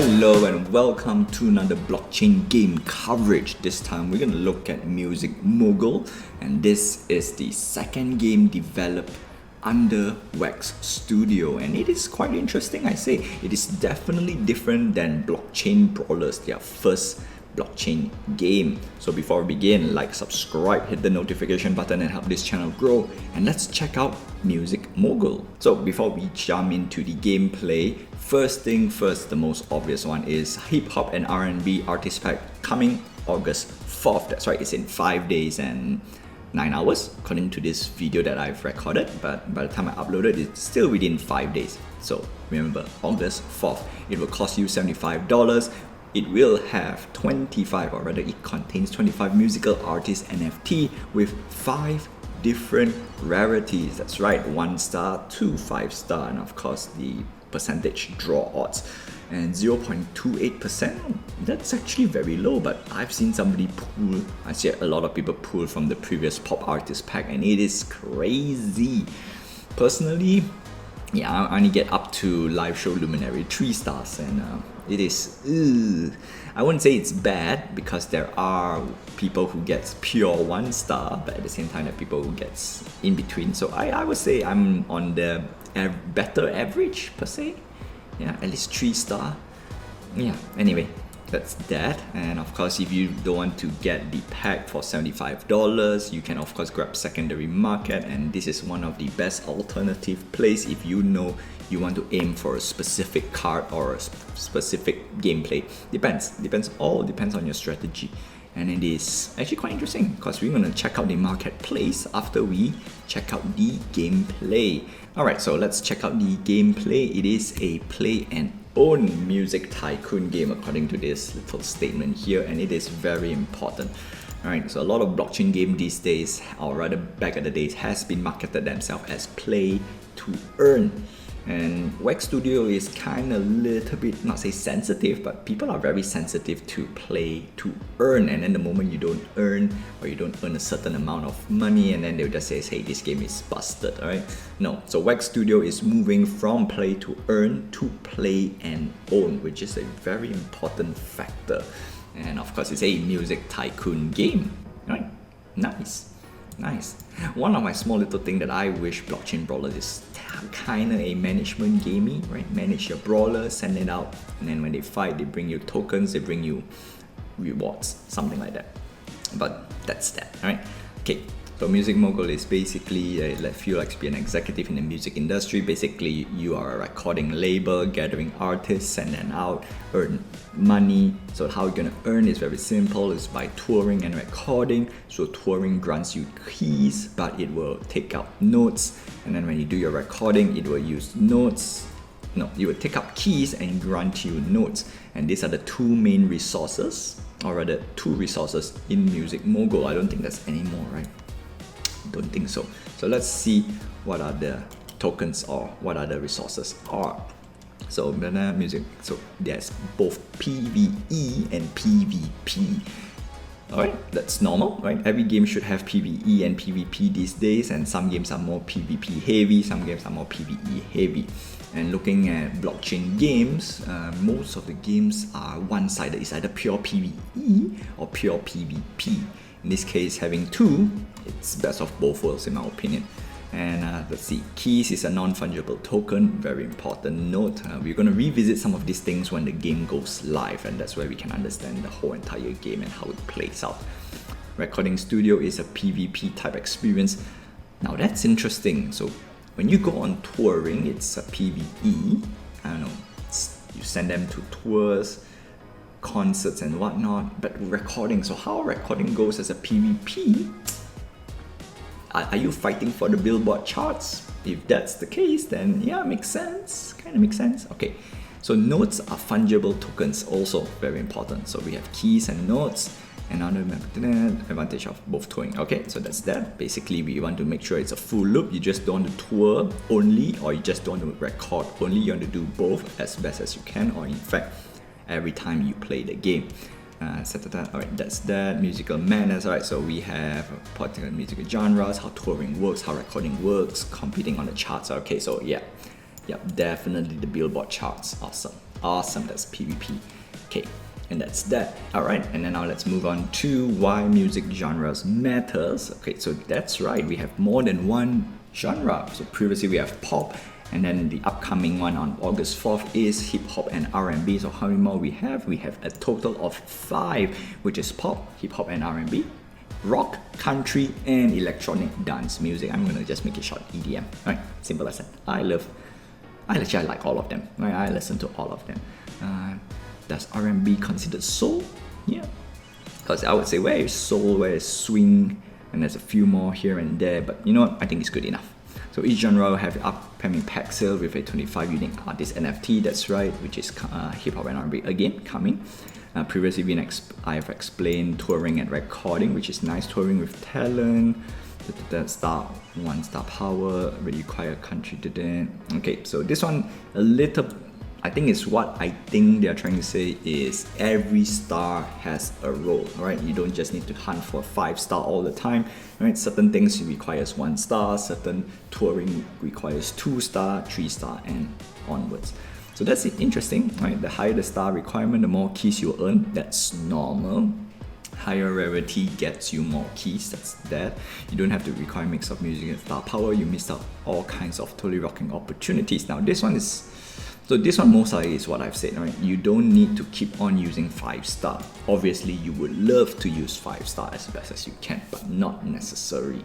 Hello and welcome to another blockchain game coverage. This time we're going to look at Music Mogul, and this is the second game developed under Wax Studio, and it is quite interesting. I say it is definitely different than Blockchain Brawlers, their first blockchain game. So before we begin, like, subscribe, hit the notification button and help this channel grow, and let's check out Music Mogul. So before we jump into the gameplay, first thing first, the most obvious one is hip hop and R&B artist pack coming August 4th. That's right, it's in 5 days and 9 hours according to this video that I've recorded, but by the time I uploaded, it's still within 5 days. So remember, August 4th. It will cost you $75. It will have 25, or rather it contains 25 musical artist NFT with 5 different rarities. That's right, 1 star to 5 star, and of course the percentage draw odds. And 0.28%, that's actually very low, but I've seen somebody pull, I see a lot of people pull from the previous pop artist pack, and it is crazy. Personally, yeah, I only get up to live show luminary 3 stars, and it is, I wouldn't say it's bad, because there are people who gets pure 1 star, but at the same time there are people who gets in between. So I would say I'm on the better average per se. Yeah, at least 3 star. Yeah, anyway, that's that. And of course, if you don't want to get the pack for $75, you can of course grab secondary market, and this is one of the best alternative place if you know you want to aim for a specific card or a specific gameplay. All depends on your strategy. And it is actually quite interesting because we're going to check out the marketplace after we check out the gameplay. Alright, so let's check out the gameplay. It is a play and own music tycoon game according to this little statement here, and it is very important. Alright, so a lot of blockchain game these days, or rather back at the days, has been marketed themselves as play to earn. And Wax Studio is kind of little bit, not say sensitive, but people are very sensitive to play to earn. And then the moment you don't earn, or you don't earn a certain amount of money, and then they'll just say, hey, this game is busted, alright? No, so Wax Studio is moving from play to earn to play and own, which is a very important factor. And of course, it's a music tycoon game, right? Nice. One of my small little thing that I wish Blockchain Brawlers is kind of a management gamey, right? Manage your brawler, send it out, and then when they fight, they bring you tokens, they bring you rewards, something like that. But that's that, right? Okay. So Music Mogul is basically, if you like to be an executive in the music industry, basically you are a recording label, gathering artists, send them out, earn money. So how you're going to earn is very simple, it's by touring and recording. So touring grants you keys, but it will take out notes. And then when you do your recording, it will use notes. No, it will take up keys and grant you notes. And these are the 2 main resources, or rather 2 resources in Music Mogul. I don't think there's any more, right? Don't think so. So let's see what are the tokens or what are the resources are. So music. So there's both PvE and PvP. Alright, that's normal, right? Every game should have PvE and PvP these days, and some games are more PvP heavy, some games are more PvE heavy. And looking at blockchain games, most of the games are one-sided. It's either pure PvE or pure PvP. In this case, having 2, it's best of both worlds in my opinion. And let's see, keys is a non-fungible token, very important note. We're going to revisit some of these things when the game goes live, and that's where we can understand the whole entire game and how it plays out. Recording studio is a PvP type experience. Now that's interesting. So when you go on touring, it's a PvE. I don't know, you send them to tours, concerts and whatnot, but recording, so how recording goes as a PvP, are you fighting for the Billboard charts? If that's the case, then yeah, makes sense, kind of makes sense. Okay, so notes are fungible tokens, also very important. So we have keys and notes, and another advantage of both touring. Okay, so that's that. Basically, we want to make sure it's a full loop. You just don't want to tour only, or you just don't want to record only. You want to do both as best as you can, or in fact, every time you play the game. Alright, that's that. Musical madness. Alright, so we have particular musical genres, how touring works, how recording works, competing on the charts. Okay, so yeah, definitely the Billboard charts. Awesome. Awesome, that's PvP. Okay, and that's that. Alright, and then now let's move on to why music genres matters. Okay, so that's right, we have more than one genre. So previously we have pop, and then the upcoming one on August 4th is hip hop and R&B. So how many more we have? We have a total of 5, which is pop, hip hop and R&B, rock, country, and electronic dance music. I'm gonna just make it short, EDM. Alright, simple as that. I like all of them. Right? I listen to all of them. Does R&B considered soul? Yeah. Because I would say where is soul, where is swing, and there's a few more here and there, but you know what? I think it's good enough. So each genre will have an upcoming pack sale with a 25 unique artist NFT, that's right, which is hip hop and R&B again coming. Previously, I have explained touring and recording, which is nice. Touring with talent, star power, require country to then. Okay, so this one a little. I think it's what I think they're trying to say is every star has a role, right? You don't just need to hunt for 5-star all the time, right? Certain things requires 1 star, certain touring requires 2-star, 3-star, and onwards. So that's interesting, right? The higher the star requirement, the more keys you earn. That's normal. Higher rarity gets you more keys. That's that. You don't have to require mix of music and star power. You miss out all kinds of totally rocking opportunities. Now this one most likely is what I've said, right? You don't need to keep on using 5-star. Obviously, you would love to use 5-star as best as you can, but not necessary.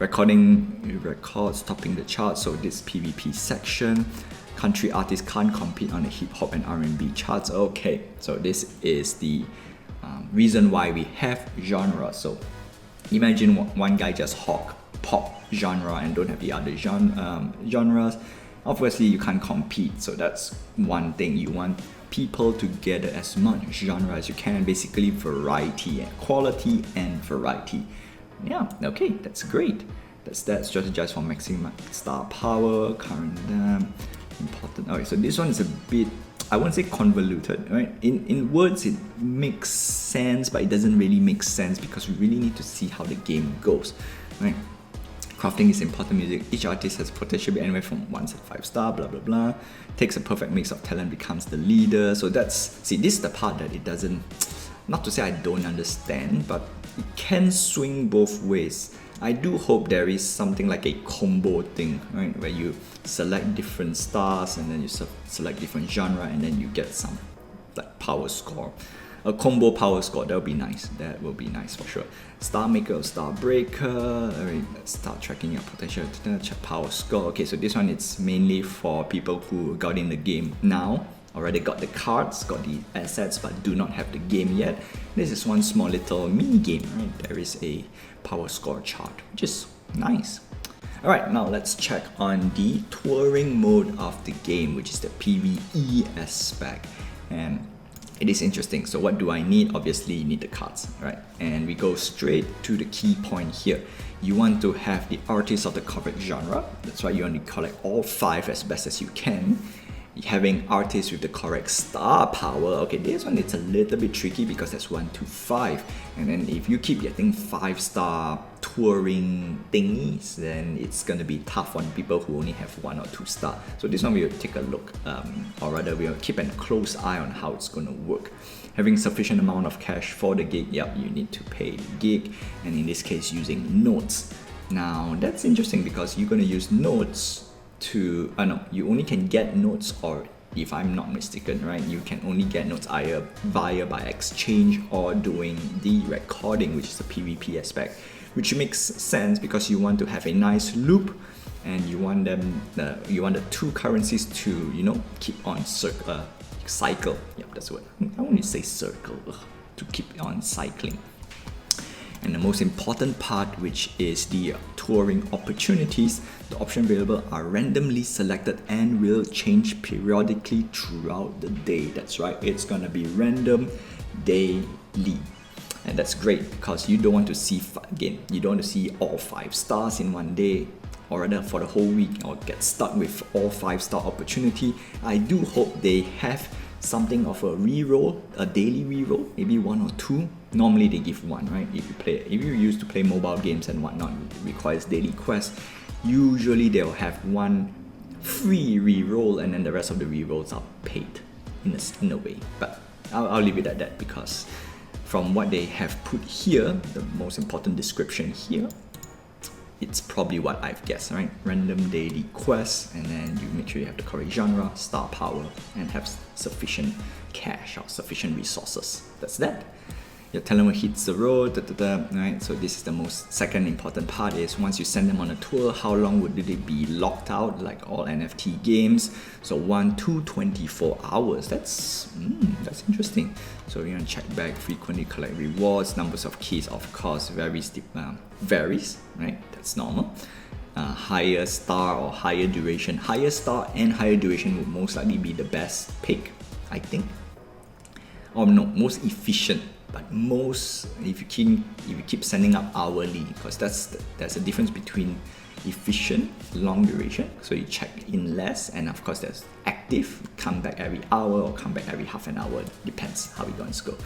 Records topping the charts. So this PvP section. Country artists can't compete on the hip hop and R&B charts. Okay, so this is the reason why we have genre. So imagine one guy just hawk pop genre and don't have the other genres. Obviously, you can't compete. So that's one thing. You want people to gather as much genre as you can. Basically, variety and quality and variety. Yeah, okay, that's great. That's that. Strategize for maximum star power, current important. Alright, so this one is a bit, I won't say convoluted, right? In words it makes sense, but it doesn't really make sense because we really need to see how the game goes, right? Crafting is important music. Each artist has potential to be anywhere from 1 to 5-star, blah blah blah. Takes a perfect mix of talent, becomes the leader. So this is the part that it doesn't, not to say I don't understand, but it can swing both ways. I do hope there is something like a combo thing, right? Where you select different stars and then you select different genre and then you get some like power score. A combo power score, that would be nice. That will be nice for sure. Star maker or star breaker. Alright, let's start tracking your potential. Check power score. Okay, so this one it's mainly for people who got in the game now, already got the cards, got the assets, but do not have the game yet. This is one small little mini game, right? There is a power score chart, which is nice. Alright, now let's check on the touring mode of the game, which is the PvE aspect. And it is interesting. So what do I need? Obviously you need the cards, right? And we go straight to the key point here. You want to have the artist of the correct genre. That's why you want to collect all 5 as best as you can. Having artists with the correct star power. Okay, this one it's a little bit tricky because that's 1 to 5. And then if you keep getting 5-star touring thingies, then it's gonna be tough on people who only have 1 or 2 star. So this one we'll take a look, or rather we'll keep a close eye on how it's gonna work. Having sufficient amount of cash for the gig, yep, you need to pay the gig, and in this case using notes. Now that's interesting because you're gonna use notes to, you only can get notes, or if I'm not mistaken, right, you can only get notes either by exchange or doing the recording, which is the PvP aspect, which makes sense because you want to have a nice loop and you want the 2 currencies to keep on cycle. Yep, that's what I want to say, circle, to keep on cycling. And the most important part, which is the touring opportunities, the options available are randomly selected and will change periodically throughout the day. That's right, it's gonna be random daily. And that's great because you don't want to see, again, you don't want to see all 5 stars in one day, or rather for the whole week, or get stuck with all 5-star opportunity. I do hope they have something of a reroll, a daily reroll, maybe 1 or 2. Normally they give 1, right? If you used to play mobile games and whatnot, it requires daily quests. Usually they'll have 1 free reroll and then the rest of the rerolls are paid. in a way, but I'll leave it at that, because from what they have put here, the most important description here, it's probably what I've guessed, right? Random daily quests, and then you make sure you have the correct genre, star power, and have sufficient cash or sufficient resources. That's that. Your talent hits the road, right? So this is the most second important part, is once you send them on a tour, how long would they be locked out, like all NFT games? So 1 to 24 hours. That's interesting. So you're gonna check back frequently, collect rewards. Numbers of keys, of course, varies, right? That's normal. Higher star or higher duration. Higher star and higher duration would most likely be the best pick, I think. Or no, most efficient. But most, if you keep sending up hourly, because there's a difference between efficient, long duration. So you check in less, and of course there's active, come back every hour or come back every half an hour. Depends how it going to go.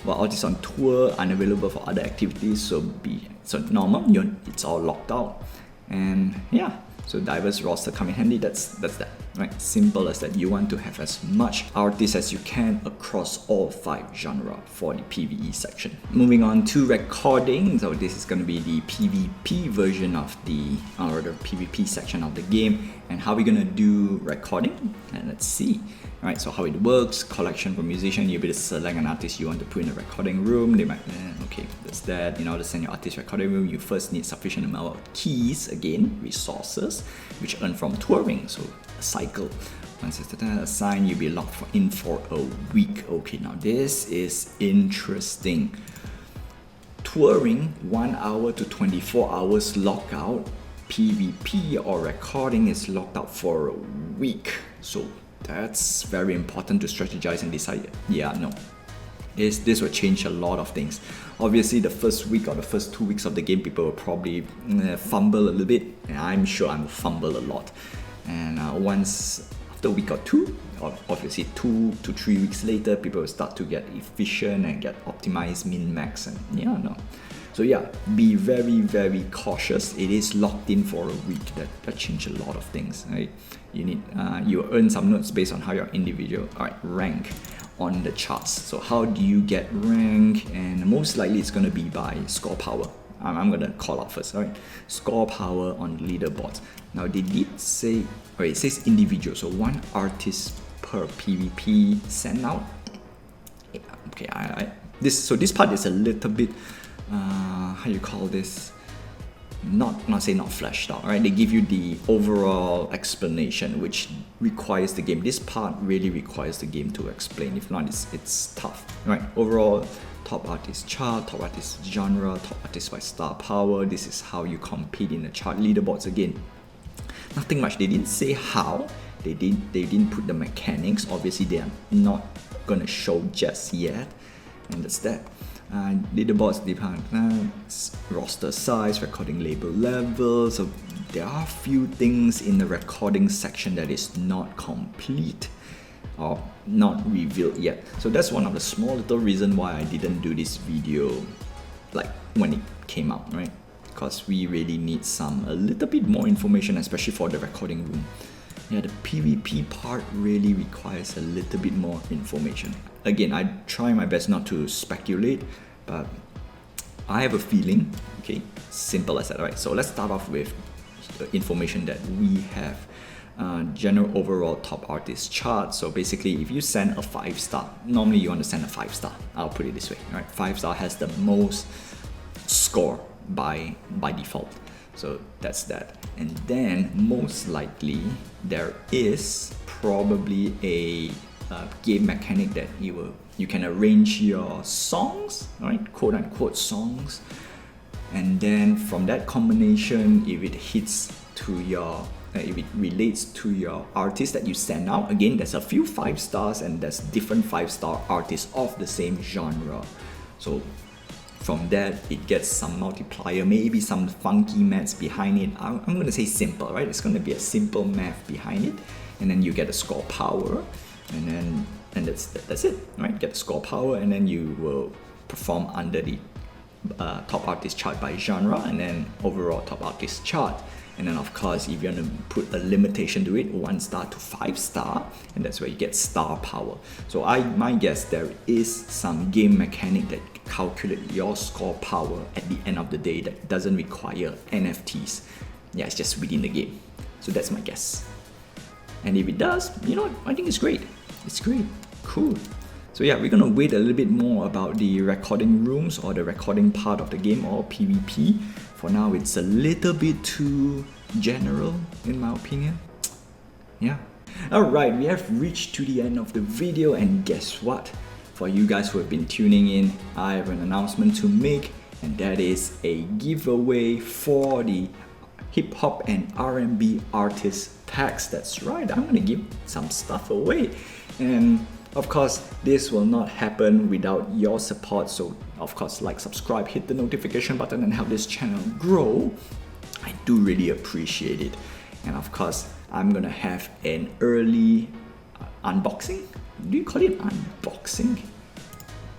While artists on tour, unavailable for other activities, so normal, it's all locked out. And yeah, so diverse roster come in handy. That's that, right? Simple as that. You want to have as much artists as you can across all 5 genres for the PvE section. Moving on to recording. So this is going to be the PvP version of the PvP section of the game. And how we're going to do recording? And let's see. Right, so how it works, collection for musician, you'll be able to select an artist you want to put in a recording room. They might, okay, that's that. In order to send your artist recording room, you first need sufficient amount of keys, again, resources, which earn from touring, so a cycle. Once it's assigned, you'll be locked in for a week. Okay, now this is interesting. Touring, 1 hour to 24 hours lockout. PvP or recording is locked out for a week. So that's very important to strategize and decide, this will change a lot of things. Obviously, the first week or the first 2 weeks of the game, people will probably fumble a little bit, and I'm sure I will fumble a lot. And once after a week or two, or obviously 2 to 3 weeks later, people will start to get efficient and get optimized min-max, and So be very, very cautious. It is locked in for a week. That changes a lot of things, right? You earn some notes based on how your individual rank on the charts. So how do you get rank? And most likely it's going to be by score power. I'm going to call out first, right? Score power on leaderboards. Now they did say, it says individual, so 1 artist per PvP send out. Okay, this part is a little bit, how you call this? Not fleshed out, right? They give you the overall explanation, which requires the game. This part really requires the game to explain. If not, it's tough, right? Overall, top artist chart, top artist genre, top artist by star power. This is how you compete in the chart leaderboards. Again, nothing much. They didn't say how. They didn't put the mechanics. Obviously, they are not gonna show just yet, and that's that. Leaderboards depend roster size, recording label level. So there are a few things in the recording section that is not complete or not revealed yet. So that's one of the small little reason why I didn't do this video like when it came out, right? Because we really need a little bit more information, especially for the recording room. The PvP part really requires a little bit more information. Again, I try my best not to speculate, but I have a feeling, okay, simple as that, right? So let's start off with the information that we have. General overall top artist chart. So basically, if you send a 5-star, normally you want to send a 5-star. I'll put it this way, right? 5-star has the most score by default. So that's that. And then most likely there is probably a game mechanic that you can arrange your songs, right? Quote unquote songs. And then from that combination, if it hits to your if it relates to your artist that you send out, again, there's a few 5-stars and there's different 5-star artists of the same genre. So from that, it gets some multiplier, maybe some funky maths behind it. I'm going to say simple, right? It's going to be a simple math behind it, and then you get a score power, and that's it, right? Get the score power, and then you will perform under the top artist chart by genre, and then overall top artist chart. And then of course, if you want to put a limitation to it, 1 star to 5 star, and that's where you get star power. So my guess, there is some game mechanic that calculate your score power at the end of the day that doesn't require NFTs. Yeah, it's just within the game. So that's my guess. And if it does, you know what? I think it's great. It's great. Cool. So yeah, we're gonna wait a little bit more about the recording rooms or the recording part of the game, or PvP. For now, it's a little bit too general in my opinion. Yeah. Alright, we have reached to the end of the video, and guess what? For you guys who have been tuning in, I have an announcement to make, and that is a giveaway for the hip hop and R&B artist packs. That's right, I'm gonna give some stuff away. And of course, this will not happen without your support. So of course, like, subscribe, hit the notification button, and help this channel grow. I do really appreciate it. And of course, I'm gonna have an early unboxing. Do you call it unboxing?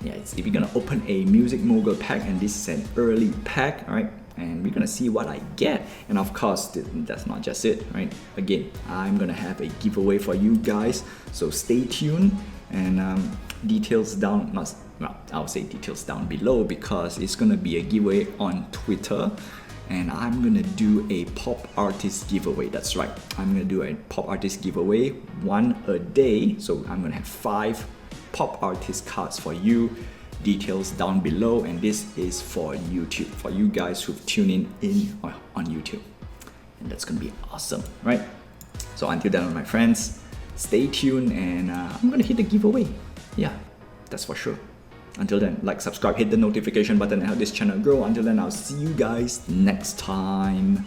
Yeah, if you're gonna open a Music Mogul pack, and this is an early pack, alright? And we're gonna see what I get. And of course, that's not just it, right? Again, I'm gonna have a giveaway for you guys, so stay tuned. And details down, well, I'll say details down below, because it's gonna be a giveaway on Twitter. And I'm gonna do a pop artist giveaway. That's right, I'm gonna do a pop artist giveaway, 1 a day. So I'm gonna have 5 pop artist cards for you. Details down below, and this is for YouTube, for you guys who've tuned in on YouTube. And that's gonna be awesome, right? So until then, my friends, stay tuned, and I'm gonna hit the giveaway. Yeah, that's for sure. Until then, like, subscribe, hit the notification button, and help this channel grow. Until then, I'll see you guys next time.